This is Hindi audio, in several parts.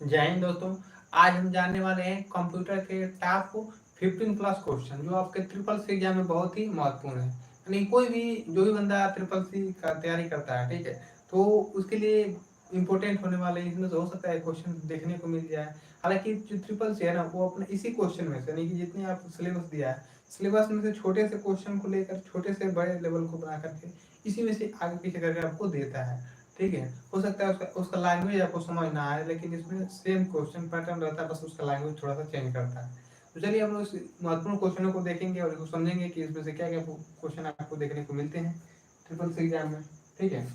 जय हिंद दोस्तों। आज हम जानने वाले हैं कंप्यूटर के टॉप 15 प्लस क्वेश्चन जो आपके ट्रिपल सी एग्जाम में बहुत ही महत्वपूर्ण है। यानी कोई भी जो भी बंदा ट्रिपल सी का तैयारी करता है, ठीक है, तो उसके लिए इम्पोर्टेंट होने वाले इसमें से हो सकता है क्वेश्चन देखने को मिल जाए। हालांकि जो ट्रिपल सी है ना, वो अपने इसी क्वेश्चन में से, यानी कि जितने आपको सिलेबस दिया है, सिलेबस में से छोटे से क्वेश्चन को लेकर छोटे से बड़े लेवल को बना करके इसी में से आगे पीछे करके आपको देता है। ठीक है, हो सकता है उसका लैंग्वेज आपको समझ ना आए, लेकिन इसमें सेम क्वेश्चन पैटर्न रहता है, बस उसका लैंग्वेज थोड़ा सा चेंज करता है। तो चलिए हम लोग इस महत्वपूर्ण क्वेश्चनों को देखेंगे और इसको समझेंगे कि इसमें से क्या क्या क्वेश्चन आपको देखने को मिलते हैं ट्रिपल सी एग्जाम में। ठीक है,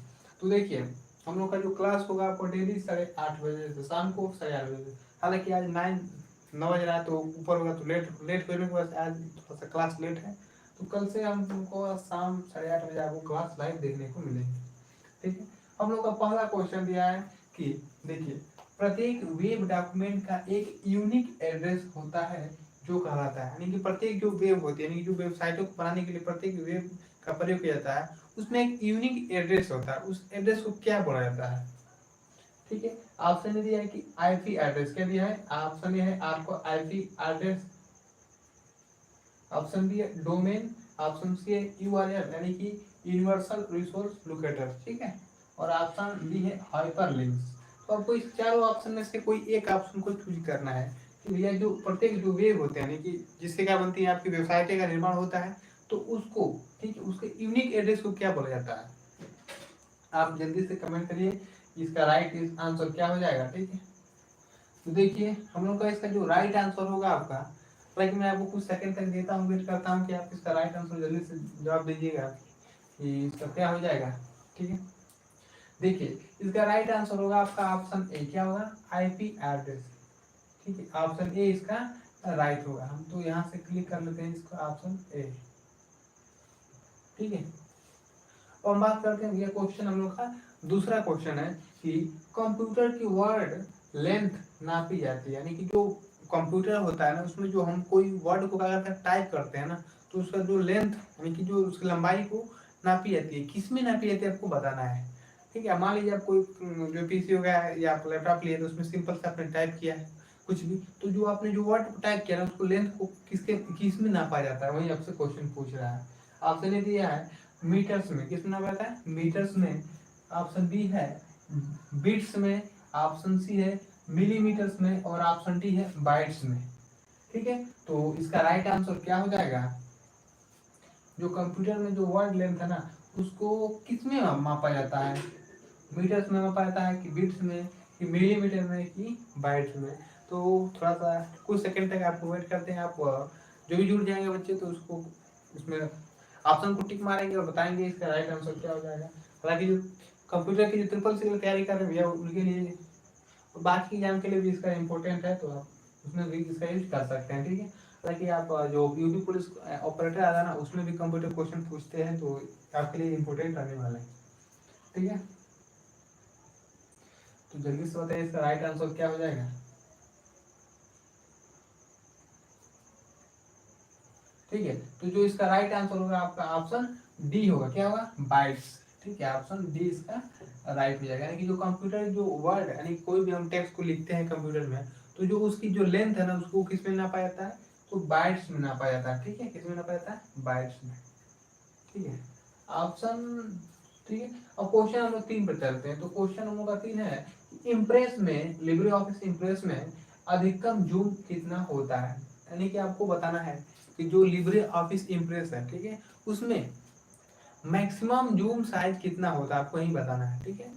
तो देखिए हम लोग का जो क्लास होगा आपको डेली 8:30 बजे से शाम को 8:30 बजे। हालांकि आज 9 बज रहा है तो ऊपर होगा, तो लेट लेट होने के बाद आज थोड़ा सा क्लास लेट है। तो कल से हम तुमको शाम 8:30 बजे आपको क्लास लाइव देखने को मिलेंगे। ठीक है, हम लोग का पहला क्वेश्चन दिया है कि देखिए प्रत्येक वेब डॉक्यूमेंट का एक यूनिक एड्रेस होता है जो कहलाता है, यानी कि प्रत्येक जो वेब होती है, यानी कि जो वेबसाइटों को बनाने के लिए प्रत्येक वेब का प्रयोग किया जाता है, उसमें एक यूनिक एड्रेस होता है। उस एड्रेस को क्या बोला जाता है? ठीक है, ऑप्शन ने दिया है कि आईपी एड्रेस। क्या दिया है? ऑप्शन ये है आपको आईपी एड्रेस, ऑप्शन बी है डोमेन, ऑप्शन सी है यूआरएल यानी कि यूनिवर्सल रिसोर्स लोकेटर। ठीक है, और ऑप्शन डी है हाइपरलिंक्स। तो आपको इस चारों ऑप्शन में से कोई एक ऑप्शन को चूज करना है कि भैया जो प्रत्येक जो वेब होते हैं, यानी कि जिससे क्या बनती है आपकी वेबसाइट का निर्माण होता है, तो उसको, ठीक है, उसके यूनिक एड्रेस को क्या बोला जाता है? आप जल्दी से कमेंट करिए इसका राइट आंसर क्या हो जाएगा। ठीक है, तो देखिए हम लोग का इसका जो राइट आंसर होगा आपका, लाइक मैं आपको कुछ सेकंड तक देता हूँ, वेट करता हूँ कि आप इसका राइट आंसर जल्दी से जवाब दीजिएगा कि इसका क्या हो जाएगा। ठीक है, देखिए इसका राइट आंसर होगा आपका ऑप्शन ए। क्या होगा? IP address. ठीक है, ऑप्शन ए इसका राइट होगा। हम तो यहाँ से क्लिक कर लेते हैं इसका ऑप्शन ए। ठीक है, और हम बात करते हैं, ये क्वेश्चन हम लोग का दूसरा क्वेश्चन है कि कंप्यूटर की वर्ड लेंथ नापी जाती है, यानी कि जो कंप्यूटर होता है ना, उसमें जो हम कोई वर्ड को अगर टाइप करते हैं ना, तो उसका जो लेंथ यानी कि जो उसकी लंबाई को नापी जाती है, किस में नापी जाती है आपको बताना है। ठीक है, मान लीजिए आप कोई जो पीसी हो गया है या आप लैपटॉप लिए, तो उसमें सिंपल से आपने टाइप किया है कुछ भी, तो जो आपने जो वर्ड टाइप किया ना, उसको लेंथ को किस में नापा जाता है, वही आपसे क्वेश्चन पूछ रहा है। आपसे ने दिया है मीटर्स में। किस में नापा जाता है? मीटर्स में। ऑप्शन बी है बिट्स में, ऑप्शन सी है मिलीमीटर्स में, और ऑप्शन डी है बाइट्स में। ठीक है, तो इसका राइट आंसर क्या हो जाएगा? जो कंप्यूटर में जो वर्ड लेंथ है ना, उसको किस में मापा जाता है? मीटर्स में मापा जाता है कि बिट्स में कि मिलीमीटर में कि बाइट्स में? तो थोड़ा सा कुछ सेकंड तक आपको वेट करते हैं। आप जो भी जुड़ जाएंगे बच्चे, तो उसको उसमें ऑप्शन को टिक मारेंगे और बताएंगे इसका राइट आंसर क्या हो जाएगा। हालांकि जो कंप्यूटर की जो ट्रिपल सी की तैयारी कर रहे हैं भैया, उनके लिए और बाकी एग्जाम के लिए भी इसका इम्पोर्टेंट है, तो आप उसमें भी इसका यूज कर सकते हैं। ठीक है, ताकि आप जो यूपी पुलिस ऑपरेटर आता है ना, उसमें भी कंप्यूटर क्वेश्चन पूछते हैं, तो आपके लिए इम्पोर्टेंट रहने वाला है। ठीक है, तो जल्दी से बताइए इसका राइट आंसर क्या हो जाएगा। ठीक है, तो जो इसका राइट आंसर होगा आपका ऑप्शन डी होगा। क्या होगा? बाइट्स। ठीक है, ऑप्शन डी इसका राइट हो जाएगा। यानी कि जो कंप्यूटर जो वर्ड, यानी कोई भी हम टेक्स्ट को लिखते हैं कंप्यूटर में, तो जो उसकी जो लेंथ है ना, उसको किस में नापा जाता है? तो बाइट्स में नापा जाता है। ठीक है, किस में नापा जाता है? बाइट्स में। ठीक है, ऑप्शन, ठीक है। अब क्वेश्चन हम लोग 3 पर चलते हैं। तो क्वेश्चन हम लोग का 3 है, इम्प्रेस में, लिब्रे ऑफिस इम्प्रेस में अधिकतम जूम कितना होता है? यानी कि आपको बताना है कि जो लिब्रे ऑफिस इम्प्रेस है, ठीक है, उसमें मैक्सिमम जूम साइज कितना होता है, आपको यही बताना है। ठीक है,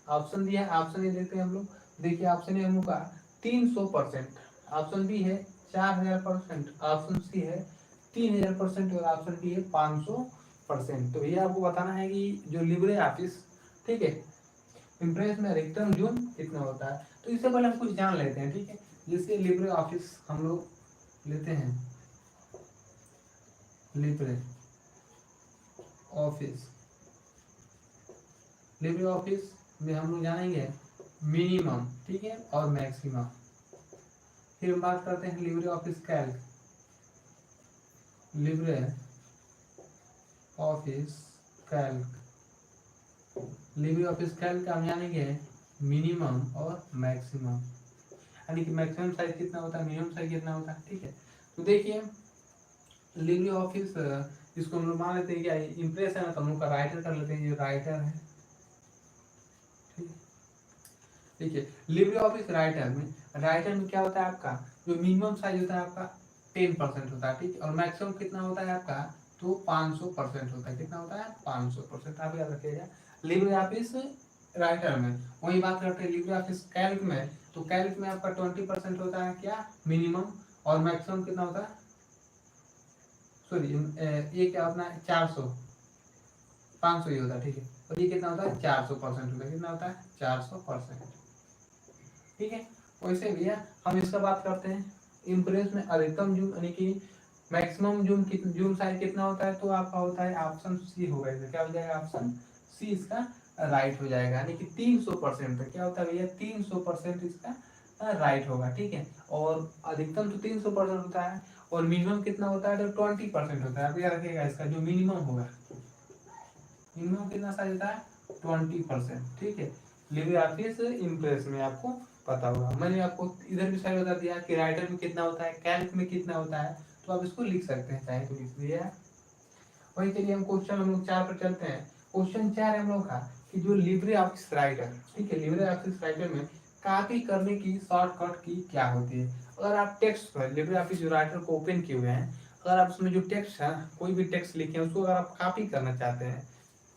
ऑप्शन दिया है, ऑप्शन ये देते हैं हम लोग। देखिए ऑप्शन है हम लोग का 300%, ऑप्शन बी है 4000%, ऑप्शन सी है 3000% और ऑप्शन डी है 500%। तो ये आपको बताना है कि जो लिब्रे ऑफिस, ठीक है, इम्प्रेस में अधिकतम जूम कितना होता है। तो इससे पहले हम कुछ जान लेते हैं। ठीक है, जिसके लिब्रे ऑफिस हम लोग लेते हैं, लिब्रे ऑफिस, लिब्रे ऑफिस में हम लोग जानेंगे मिनिमम, ठीक है, और मैक्सिमम। फिर हम बात करते हैं Libre office Calc, Libre office Calc, Libre office Calc का हम जानेंगे मिनिमम और मैक्सिमम। यानी कि मैक्सिमम साइज कितना होता है, मिनिमम साइज कितना होता है। ठीक है, तो देखिए लिब्रे ऑफिस इसको हम लोग मान लेते हैं क्या इम्प्रेस है ना, तो हम लोग का राइटर कर लेते हैं, ये राइटर है। ठीक है, देखिए लिब्रे ऑफिस राइटर में क्या होता है आपका, जो मिनिमम साइज होता है आपका 10% होता है। ठीक है, और मैक्सिमम कितना होता है आपका, तो 500% होता है। कितना होता है, 500%। आप याद रखिएगा लिब्रे ऑफिस राइटर में। वही बात करते हैं लिब्रे ऑफिस कैल्क में, तो कैल्क में आपका 20% होता है क्या, मिनिमम, और मैक्सिमम कितना होता है, सॉरी ये क्या होता है 400, 500 ही होता है। ठीक है, और ये कितना होता है 400% होता है। कितना होता है 400%। ठीक है, वैसे भैया हम इसका बात करते हैं इम्प्रेस में अधिकतम जूम यानी कि मैक्सिमम जूम साइज कितना होता है, तो आपका होता है ऑप्शन सी होगा। इसका क्या हो जाएगा, ऑप्शन सी इसका राइट हो जाएगा। यानी कि 300% तक क्या होता है भैया, 300% इसका राइट होगा। ठीक है, और अधिकतम तो 300% होता है, और मिनिमम कितना होता है, तो 20% होता है। आप याद रखिएगा इसका जो मिनिमम होगा, मिनिमम कितना साइज होता है, 20%। ठीक है, लिब्रे ऑफिस इम्प्रेस में आपको पता होगा। मैंने आपको इधर भी साइड बता दिया कि राइटर में कितना होता है, कैल्क में कितना होता है, तो आप इसको लिख सकते हैं, चाहे तो लिख दिया। वही चलिए हम क्वेश्चन हम लोग 4 पर चलते हैं। क्वेश्चन 4 है हम लोग का कि जो लिब्रे ऑफिस राइटर, ठीक है, लिब्रे ऑफिस राइटर में कॉपी करने की शॉर्टकट की क्या होती है। अगर आप टेक्स्ट पर लिब्रे ऑफिस जो राइटर को ओपन किए हुए हैं, अगर आप उसमें जो टेक्स्ट है, कोई भी टेक्स्ट लिखे हैं, उसको अगर आप कॉपी करना चाहते हैं,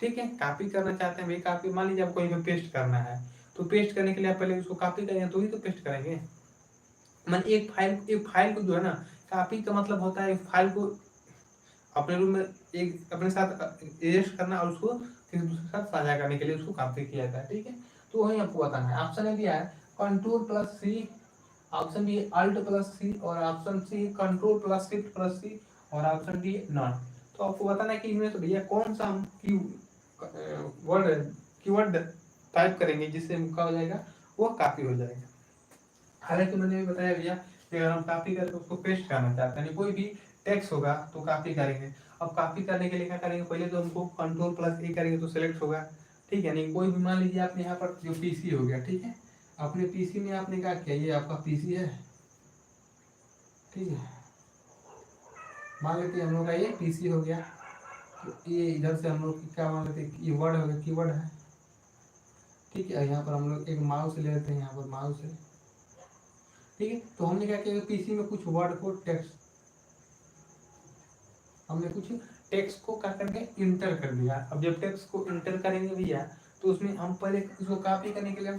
ठीक है, कॉपी करना चाहते हैं, भाई कॉपी मान लीजिए आप कहीं पे पेस्ट करना है, तो पेस्ट करने के लिए आप पहले उसको कॉपी करेंगे तो ही तो पेस्ट करेंगे। मान एक फाइल को जो है ना, कॉपी का मतलब होता है फाइल को अपने रूम में एक अपने साथ एडजस्ट करना और उसको किसी दूसरे के साथ साझा करने के लिए उसको कॉपी किया जाता है। ठीक है, तो वही आपको बताना है। ऑप्शन ए दिया है control plus C, option B alt plus C, और option C control plus shift plus C, और ऑप्शन डी नॉट। तो आपको बताना है कि इनमें से भैया कौन सा हम कीवर्ड टाइप करेंगे जिससे क्या हो जाएगा, वो कॉपी हो जाएगा। हालांकि मैंने भी बताया भैया कि अगर हम कॉपी करके उसको पेस्ट करना चाहते हैं, कोई भी टेक्स्ट होगा तो कॉपी करेंगे। अब कॉपी करने के लिए क्या करेंगे, पहले तो हमको कंट्रोल प्लस ए करेंगे तो सिलेक्ट होगा। ठीक है, नहीं कोई भी मान लीजिए आपने यहाँ पर जो पीसी हो गया, ठीक है, अपने पीसी में आपने क्या किया, ये आपका पीसी है, ठीक है, मान लेते हैं हम लोग का ये पीसी हो गया, तो ये इधर से हम लोग क्या मान लेते हैं, कीवर्ड हो गया, कीवर्ड है। ठीक है, यहाँ पर हम लोग एक माउस ले लेते हैं, यहाँ पर माउस है। ठीक है, तो हमने क्या किया, पीसी में कुछ वर्ड को टेक्स्ट, हमने कुछ टेक्स्ट को क्या करके इंटर कर दिया। अब जब टेक्स्ट को इंटर करेंगे भैया, तो उसमें हम पहले इसको कॉपी करने के लिए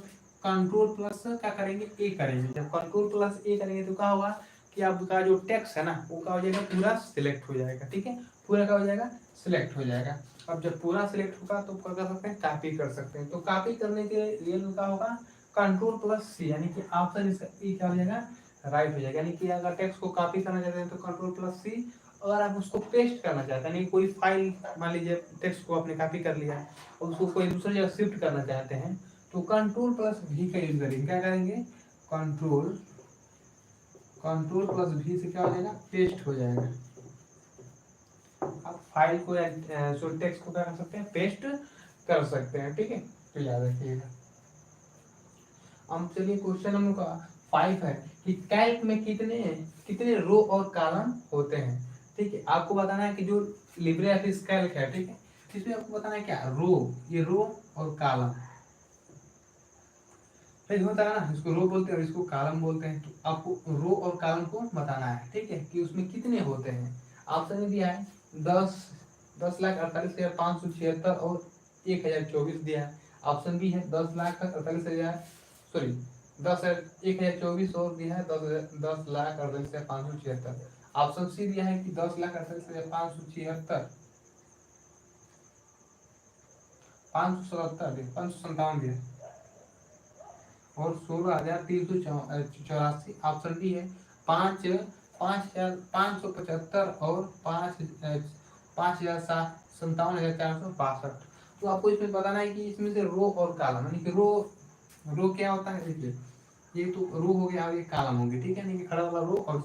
कंट्रोल प्लस क्या करेंगे, ए करेंगे। जब कंट्रोल प्लस ए करेंगे तो क्या होगा कि आपका जो टेक्स्ट है ना, वो क्या हो जाएगा, पूरा सिलेक्ट हो जाएगा। ठीक है, पूरा क्या हो जाएगा, सिलेक्ट हो जाएगा। अब जब पूरा सिलेक्ट होगा तो क्या कर सकते हैं, कॉपी कर सकते हैं। तो कॉपी करने के लिए क्या होगा, कंट्रोल प्लस सी, यानी कि ऑप्शन इसका ई क्या हो जाएगा, राइट हो जाएगा। यानी कि अगर टेक्स्ट को कॉपी करना चाहते हैं तो कंट्रोल प्लस सी, अगर आप उसको पेस्ट करना चाहते हैं, नहीं कोई फाइल मान लीजिए टेक्स्ट को आपने कॉपी कर लिया और उसको कोई दूसरी जगह शिफ्ट करना चाहते हैं, तो कंट्रोल प्लस भी का यूज करेंगे। क्या करेंगे, कंट्रोल प्लस भी से क्या हो जाएगा, पेस्ट हो जाएगा। आप फाइल को या टेक्स्ट को क्या कर सकते हैं, पेस्ट कर सकते हैं। ठीक है, तो याद रखिएगा। अब चलिए क्वेश्चन नंबर 5 है कि कैल्क में कितने कितने रो और कॉलम होते हैं। ठीक है, आपको बताना है कि जो लिब्रे ऑफिस कैल्क है, ठीक है, इसमें आपको बताना है क्या, रो, ये रो और कॉलम, ठीक होता है ना, इसको रो बोलते हैं और इसको कॉलम बोलते हैं। तो आपको रो और कॉलम को बताना है, ठीक है, कि उसमें कितने होते हैं। ऑप्शन में दिया है 10,48,576 और 1,024 दिया है। ऑप्शन बी है 10,48,000, सॉरी 10,1,024 और दिया है 10,48,576। ऑप्शन सी दिया है कि 10,48,576, 577 557 दिया और 16,384। ऑप्शन डी है 5,575 और 5,57,462। तो आपको इसमें बताना है कि इसमें से रो और कॉलम, यानी कि रो क्या होता है, देखिए ये तो रो हो गया और ये कॉलम हो गया। ठीक है, यानी कि खड़ा वाला रो और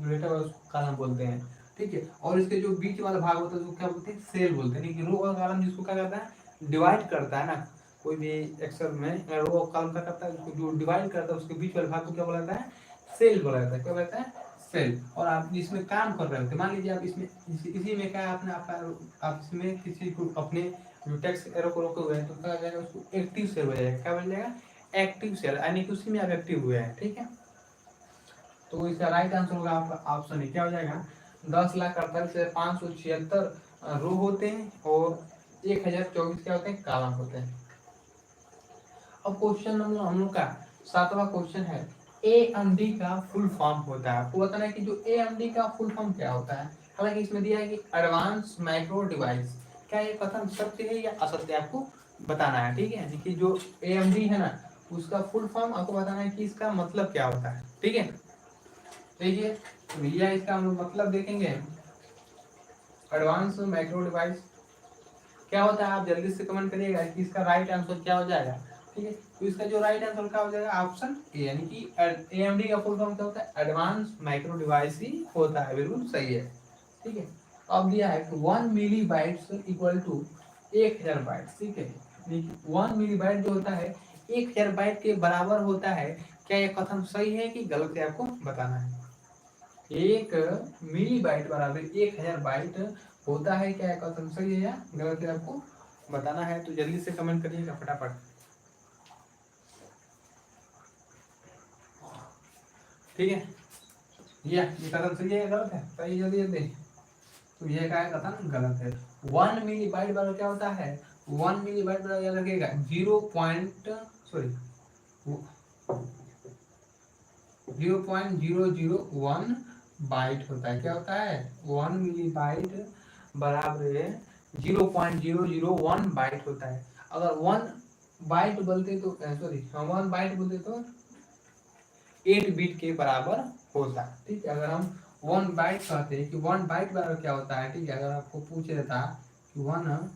लेटर वाला कॉलम बोलते हैं। ठीक है, और इसके जो बीच वाला भाग होता है उसको क्या बोलते हैं, सेल बोलते हैं। यानी कि रो और कॉलम जिसको क्या करता है, डिवाइड करता है ना, कोई भी एक्सेल में रो कॉलम का करता है, उसको जो डिवाइड करता है उसके बीच वाले भाग को क्या बोला जाता है, सेल बोला जाता है। क्या बोला जाता है, सेल। और आप इसमें काम कर रहे होते, मान लीजिए आप इसमें इसी में क्या आपने आपका आप इसमें किसी को अपने जो टेक्स्ट एरो को रोके हुए हैं तो क्या हो जाएगा, उसको एक्टिव सेल हो जाएगा। क्या बन जाएगा, एक्टिव सेल, यानी कि उसी में आप एक्टिव हुए हैं। ठीक है, तो इसका राइट आंसर होगा आपका ऑप्शन है। क्या हो जाएगा, 10,48,576 रो होते हैं और 1024 क्या होते हैं, कॉलम होते हैं। अब क्वेश्चन नंबर हम लोग का 7वां क्वेश्चन है, AMD का फुल फॉर्म होता है। आपको बताना है कि जो AMD का फुल फॉर्म क्या होता है। हालांकि इसमें दिया है कि एडवांस माइक्रो डिवाइस। क्या ये कथन सत्य है या असत्य, आपको बताना है। ठीक है, कि जो AMD है ना, उसका फुल फॉर्म आपको बताना है कि इसका मतलब क्या होता है। ठीक है, देखिए तो भैया इसका हम लोग मतलब देखेंगे। एडवांस माइक्रो डिवाइस क्या होता है, आप जल्दी से कमेंट करिएगा कि इसका राइट आंसर क्या हो जाएगा। ठीक है, तो इसका जो राइट आंसर क्या हो जाएगा, ऑप्शन ए, यानी कि AMD का फुल फॉर्म क्या होता है, एडवांस माइक्रो डिवाइस ही होता है। बिल्कुल सही है। ठीक है, अब दिया है कि 1 मिली बाइट्स इक्वल टू 1000 बाइट्स। ठीक है, 1 मिली बाइट जो होता है 1000 बाइट के बराबर होता है। क्या यह कथन सही है कि गलत है, आपको बताना है। 1 मिली बाइट बराबर 1000 बाइट होता है। क्या यह कथन सही है या गलत है, आपको बताना है। तो जल्दी से कमेंट करिएगा फटाफट। ठीक है, ये कथन सही है या गलत है, सही जल्दी जल्दी। तो ये क्या है, कथन गलत है। 1 मिली बाइट बराबर क्या होता है, 1 मिली बाइट बराबर याद रखिएगा 0.001 बाइट होता है। क्या होता है, 1 मिली बाइट बराबर 0.001 बाइट होता है। अगर 1 बाइट बोलते तो 1 बाइट बोलते तो 8 बिट के बराबर होता है। ठीक है, अगर हम 1 बाइट कहते हैं कि 1 बाइट बराबर क्या होता है। ठीक है, अगर आपको पूछ देता कि 1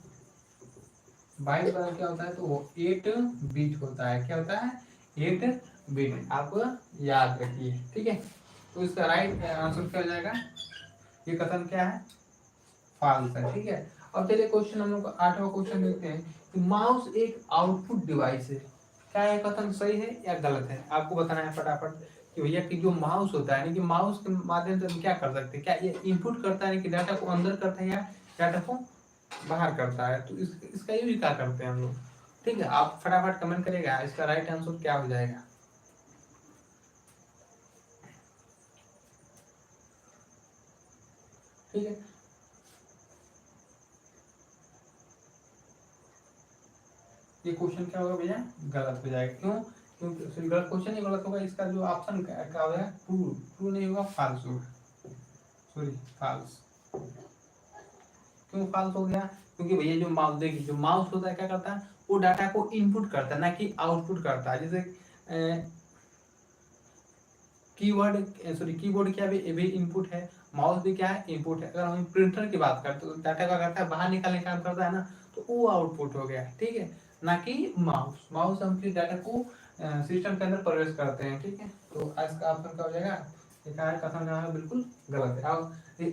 बाइट बराबर क्या होता है तो वो 8 बिट होता है। क्या होता है, 8 बिट, आप याद रखिए। ठीक है, तो इसका राइट आंसर क्या हो जाएगा, ये कथन क्या है, फॉल्स है। ठीक है, अब चलिए क्वेश्चन हम लोग 8वां क्वेश्चन देखते हैं कि माउस एक आउटपुट डिवाइस है। क्या यह कथन सही है या गलत है, आपको बताना है फटाफट। कि भैया कि जो माउस होता है, यानी कि माउस के माध्यम से हम क्या कर सकते हैं, क्या ये इनपुट करता है, कि डाटा को अंदर करता है या डाटा को बाहर करता है। तो इसका यूज क्या करते हैं हम लोग। ठीक है, आप फटाफट कमेंट करेगा इसका राइट आंसर क्या हो जाएगा। ठीक है, ये क्वेश्चन क्या होगा भैया, गलत हो जाएगा। क्यों, क्योंकि गलत क्वेश्चन ही गलत होगा। इसका जो ऑप्शन क्या हो जाएगा, ट्रू, ट्रू नहीं होगा, फॉल्स होगा। Sorry, false. क्यों फॉल्स हो गया, क्योंकि भैया जो माउस, देखिए जो माउस होता है क्या करता है, वो डाटा को इनपुट करता है ना कि आउटपुट करता है। जैसे कीबोर्ड क्या भी इनपुट है, माउस भी क्या है, इनपुट है। अगर हम प्रिंटर की बात करते हैं तो डाटा क्या करता है, बाहर निकालने का काम करता है ना, तो वो आउटपुट हो गया। ठीक है, ना कि माउस। माउस हम फिर डाटा को सिस्टम के अंदर प्रवेश करते हैं। ठीक है, तो आज का ऑप्शन क्या हो जाएगा, कथन क्या है, बिल्कुल गलत है।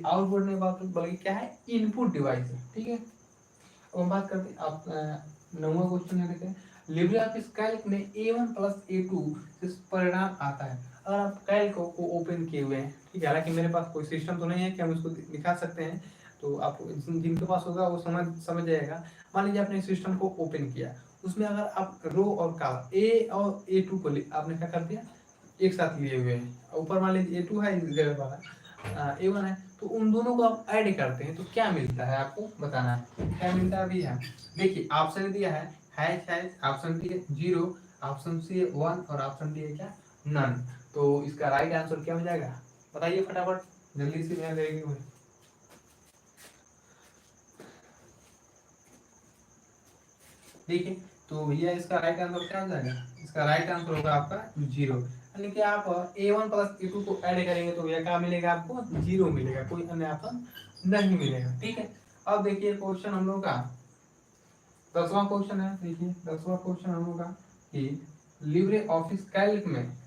आउटपुट नहीं बल्कि क्या है, इनपुट डिवाइस है। ठीक है, अब हम बात करते हैं आप 9वां क्वेश्चन है, देखते हैं लिब्रे ऑफिस कैल्क में A1 प्लस A2 से परिणाम आता है। अगर आप कैल्क को ओपन किए हुए हैं, ठीक है, हालांकि मेरे पास कोई सिस्टम तो नहीं है कि हम इसको दिखा सकते हैं, तो आप जिनके पास होगा वो समझ जाएगा। मान लीजिए आपने सिस्टम को ओपन किया, उसमें अगर आप रो और कॉलम A और A2 को आपने क्या कर दिया, एक साथ लिए हुए हैं। ऊपर मान लीजिए A2 है, इस जगह वाला A1 है, तो उन दोनों को आप ऐड करते हैं तो क्या मिलता है, आपको बताना है। क्या मिलता है अभी है, देखिए ऑप्शन दिया है हैश, ऑप्शन डी है 0, ऑप्शन सी है 1 और ऑप्शन डी है क्या, नन। तो इसका राइट आंसर क्या हो जाएगा, बताइए फटाफट, जल्दी से ध्यान देंगे हुए। देखिए, तो भैया इसका राइट आंसर क्या हो जाएगा, इसका राइट आंसर होगा आपका 0। यानी कि आप A1 प्लस A2 को ऐड करेंगे तो भैया क्या मिलेगा, आपको 0 मिलेगा, कोई अन्य ऑप्शन नहीं मिलेगा। ठीक है, अब देखिए क्वेश्चन हम लोग का 10वां क्वेश्चन है। देखिए 10वां क्वेश्चन हम लोग का कि लिब्रे ऑफिस कैल्क में,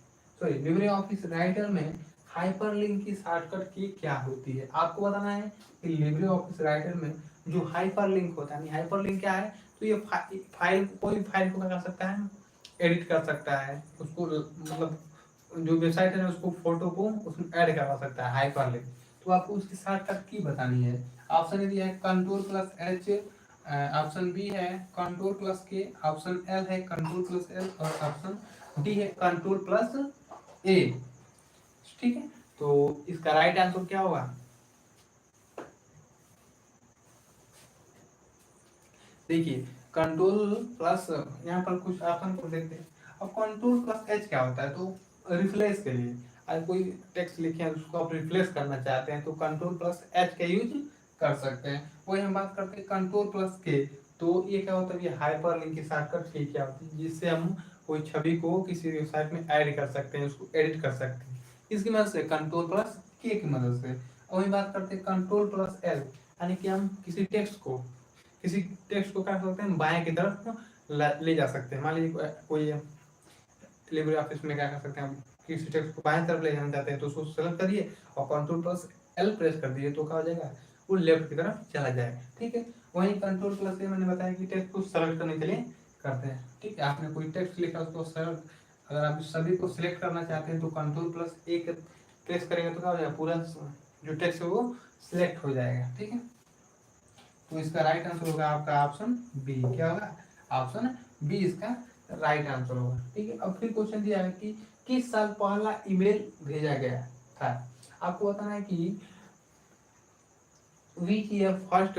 सॉरी लिब्रे ऑफिस राइटर में हाइपरलिंक की शॉर्टकट की क्या होती है। आपको बताना है कि लिब्रे ऑफिस राइटर में जो हाइपरलिंक होता है, हाइपरलिंक क्या है, तो ये फाइल कोई फाइल को क्या कर सकता है, एडिट कर सकता है उसको, मतलब जो वेबसाइट है उसको फोटो को उसमें ऐड करवा सकता है हाइपरलिंक। तो आपको उसकी शॉर्टकट की बतानी है। ऑप्शन दिया है control plus H, option B है control plus K, option L है कंट्रोल प्लस एल और ऑप्शन डी है कंट्रोल प्लस ए। ठीक है, तो इसका राइट आंसर क्या होगा? देखिए कंट्रोल प्लस, यहाँ पर कुछ ऑप्शन को देखते हैं। अब कंट्रोल प्लस एच क्या होता है, तो रिप्लेस के लिए, अगर कोई टेक्स्ट लिखे हैं उसको आप रिप्लेस करना चाहते हैं तो कंट्रोल प्लस एच का यूज कर सकते हैं। वही हम बात करते हैं कंट्रोल प्लस के, तो ये क्या होता है, ये हाइपर लिंक की शॉर्टकट की क्या होती है, जिससे हम कोई छवि को किसी वेबसाइट में ऐड कर सकते हैं, उसको एडिट कर सकते हैं इसकी मदद से, कंट्रोल प्लस के की मदद से। वही बात करते हैं कंट्रोल प्लस एल, यानी कि हम किसी टेक्स्ट को क्या कर सकते हैं, बाएं की तरफ ले जा सकते हैं। मान लीजिए कोई डिलीवरी ऑफिस में क्या कर सकते हैं, हम किसी टेक्स्ट को बाएं तरफ ले जाना चाहते हैं तो उसको सेलेक्ट करिए और कंट्रोल प्लस एल प्रेस कर दीजिए तो क्या हो जाएगा, वो लेफ्ट की तरफ चला जाएगा। ठीक है, वहीं कंट्रोल प्लस ए मैंने बताया कि टेक्स्ट को सेलेक्ट करने के लिए करते हैं। ठीक है, आपने कोई टेक्स्ट लिखा उसको सेलेक्ट, अगर आप सभी को सिलेक्ट करना चाहते हैं तो कंट्रोल प्लस ए प्रेस करेंगे तो क्या हो जाएगा, पूरा जो टेक्स्ट है वो सिलेक्ट हो जाएगा। ठीक है, तो इसका राइट आंसर होगा आपका ऑप्शन बी। क्या होगा, ऑप्शन बी इसका राइट आंसर होगा। ठीक है, अब फिर क्वेश्चन दिया है कि किस साल पहला ईमेल भेजा गया था। आपको बताना है कि which year first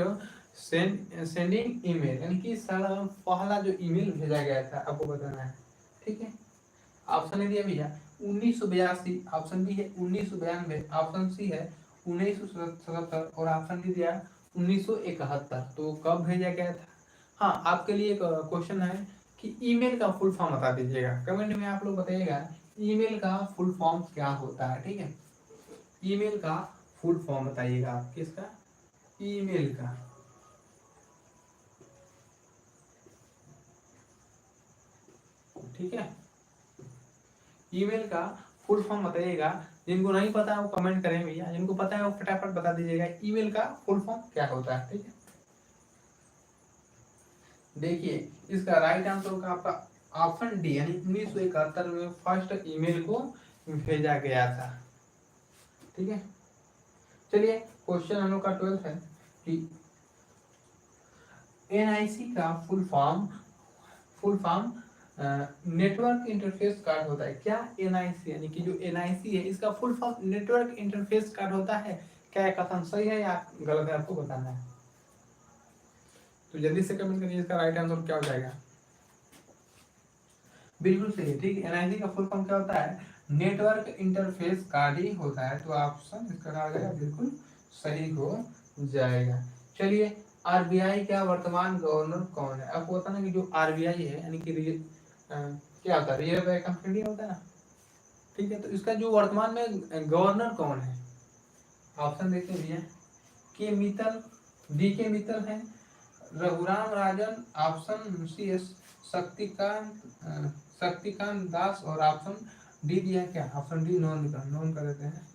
sending email, यानी कि साल पहला जो ईमेल भेजा गया था आपको बताना है। ठीक है, ऑप्शन दिया भैया 1982, ऑप्शन बी है 1992, ऑप्शन सी है 1977 और ऑप्शन डी दिया 1971। तो कब भेजा गया था? हाँ, आपके लिए एक क्वेश्चन है कि ईमेल का फुल फॉर्म बता दीजिएगा, कमेंट में आप लोग बताइएगा ईमेल का फुल फॉर्म क्या होता है। ठीक है, ईमेल का फुल फॉर्म बताइएगा आप, किसका, ईमेल का। ठीक है, ईमेल का फुल फॉर्म बताइएगा। जिनको नहीं पता है वो कमेंट करें भैया, जिनको पता है वो फटाफट बता दीजिएगा ईमेल का फुल फॉर्म क्या होता है। ठीक है, देखिए इसका राइट आंसर होगा आपका ऑप्शन डी, यानी 1971 में फर्स्ट ईमेल को भेजा गया था। ठीक है, चलिए क्वेश्चन हम लोग का 12th है कि एनआईसी का full form network interface card होता है। क्या एनआईसी, यानी कि जो एनआईसी है इसका full form network interface card होता है। क्या कथन सही है या गलत है, आपको बताना है। तो जल्दी से कमेंट करिए, इसका राइट आंसर क्या हो जाएगा। बिल्कुल सही है। ठीक है, एनआईसी का फुल फॉर्म क्या होता है, नेटवर्क इंटरफेस कार्ड ही होता है। तो ऑप्शन इसका क्या हो जाएगा, बिल्कुल सही हो जाएगा। चलिए, आरबीआई का वर्तमान गवर्नर कौन है। आपको बताना कि जो आरबीआई है, यानी कि क्या होता है, रिजर्व बैंक ऑफ इंडिया होता है ना। ठीक है, तो इसका जो वर्तमान में गवर्नर कौन है, ऑप्शन देते भैया, के मित्तल, डी के मित्तल है, रघुराम राजन, ऑप्शन सी है शक्तिकांत दास और ऑप्शन डी दिया क्या, ऑप्शन डी नॉन कर देते हैं।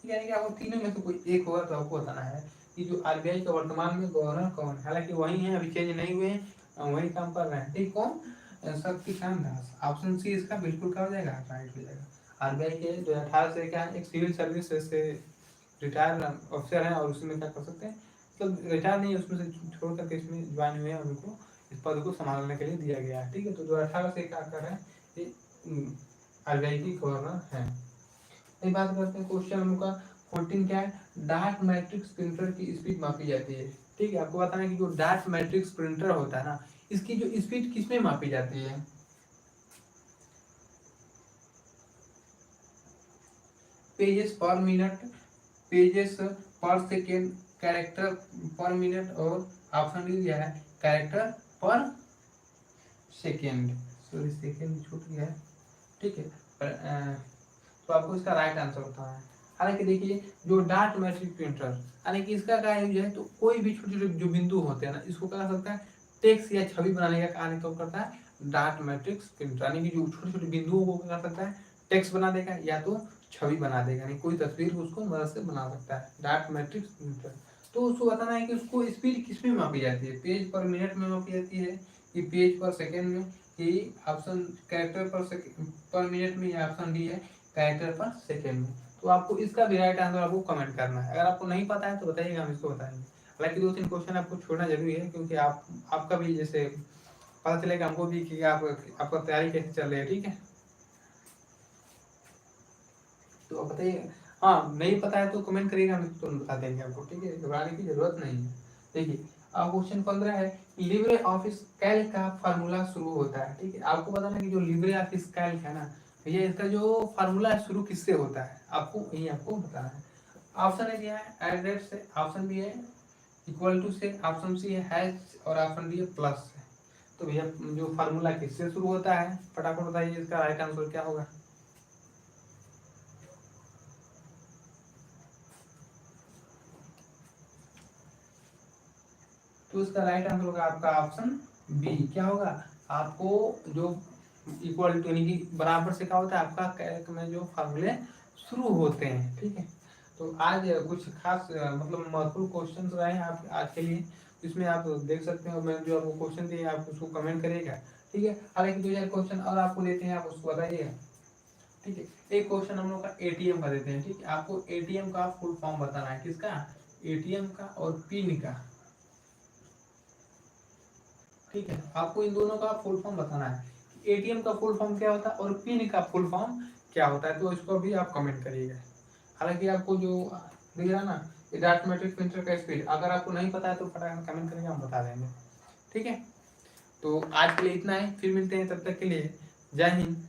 यानी कि आपको तीनों में से कोई एक होगा तो आपको बताना है कि जो आरबीआई का वर्तमान में गवर्नर कौन है। हालांकि वही है, अभी चेंज नहीं हुए हैं, वही काम कर रहे हैं। ठीक, कौन, शक्तिकांत दास। ऑप्शन सी इसका बिल्कुल क्या हो जाएगा, राइट हो जाएगा। आरबीआई के 2018 से क्या है, एक सिविल सर्विस से रिटायर ऑफिसर है और उसमें क्या कर सकते हैं, मतलब रिटायर नहीं, उसमें से छोड़ करके इसमें ज्वाइन हुए हैं, उनको इस पद को संभालने के लिए दिया गया है। ठीक है, तो 2018 से क्या कर रहे हैं, ये आरबीआई की गवर्नर है। एक बात करते हैं क्वेश्चन हमका 14 क्या है, डार्ट मैट्रिक्स प्रिंटर की स्पीड मापी जाती है। ठीक है, आपको बताना है कि जो डार्ट मैट्रिक्स प्रिंटर होता है ना, इसकी जो स्पीड किसमें मापी जाती है, पेजेस पर मिनट, पेजेस पर सेकेंड, कैरेक्टर पर मिनट और ऑप्शन डी दिया है कैरेक्टर पर सेकेंड। सॉरी सेकेंड छूट गया है। ठीक है, तो आपको इसका राइट आंसर होता है। हालांकि देखिए जो डार्ट मैट्रिक्स प्रिंटर, यानी कि इसका क्या यूज है, तो कोई भी छोटे छोटे जो बिंदु होते हैं ना, इसको क्या कर सकता है, टेक्स्ट या छवि बनाने का कार्य कब करता है, डार्ट मैट्रिक्स प्रिंटर। यानी कि जो छोटे छोटे बिंदुओं को क्या कर सकता है, टेक्स्ट बना देगा या तो छवि बना देगा, यानी कोई तस्वीर को उसको मदद से बना सकता है, डार्ट मैट्रिक्स प्रिंटर। तो उसको बताना है कि उसको स्पीड किस में मापी जाती है, पेज पर मिनट में मापी जाती है कि पेज पर सेकेंड में, कि ऑप्शन कैरेक्टर पर मिनट में, या ऑप्शन डी है कैरेक्टर पर सेकेंड में। तो आपको इसका भी राइट आंसर आपको कमेंट करना है। अगर आपको नहीं पता है तो बताइएगा, हम इसको बताएंगे। हालांकि 2-3 क्वेश्चन आपको छोड़ना जरूरी है, क्योंकि आपका भी जैसे पता चलेगा हमको भी कि आपका तैयारी कैसे चल रही है। ठीक है, तो आप बताइए। हाँ, नहीं पता है तो कमेंट करिएगा, हम तो बता देंगे आपको। ठीक है, घबराने की जरूरत नहीं है। देखिए अब क्वेश्चन 15 है, लिब्रे ऑफिस कैल्क का फार्मूला शुरू होता है। ठीक है, आपको बताना है कि जो लिब्रे ऑफिस कैल्क है ना भैया, इसका जो फार्मूला है शुरू किससे होता है, आपको बताना है। ऑप्शन है क्या है एट से, ऑप्शन बी है इक्वल टू से, ऑप्शन सी है हैश, और ऑप्शन डी है प्लस से। तो भैया जो फार्मूला किससे शुरू होता है, फटाफट बताइए, इसका राइट आंसर क्या होगा। तो इसका राइट आंसर होगा आपका ऑप्शन बी। क्या होगा, आपको जो इक्वल टू यानी कि बराबर से क्या होता है, आपका कैल्क में जो फार्मूले शुरू होते हैं। ठीक है, तो आज कुछ खास मतलब महत्वपूर्ण क्वेश्चन रहे हैं आप आज के लिए, इसमें आप देख सकते हो। मैं जो आपको क्वेश्चन दिए आप उसको कमेंट करिएगा। ठीक है, हालांकि 2-4 क्वेश्चन और आपको देते हैं, आप उसको बताइएगा। ठीक है, एक क्वेश्चन हम लोग का एटीएम का देते हैं। ठीक है, आपको एटीएम का फुल फॉर्म बताना है, किसका, एटीएम का और पिन का। ठीक है, आपको इन दोनों का फुल फॉर्म बताना है, एटीएम का फुल फॉर्म क्या होता है और पिन का फुल फॉर्म क्या होता है। तो इसको भी आप कमेंट करिएगा। हालांकि आपको जो दिख रहा है ना, ये डॉट मैट्रिक प्रिंटर का स्पीड, अगर आपको नहीं पता है तो फटाफट कमेंट करिएगा, हम बता देंगे। ठीक है, तो आज के लिए इतना है, फिर मिलते हैं, तब तक के लिए जय हिंद।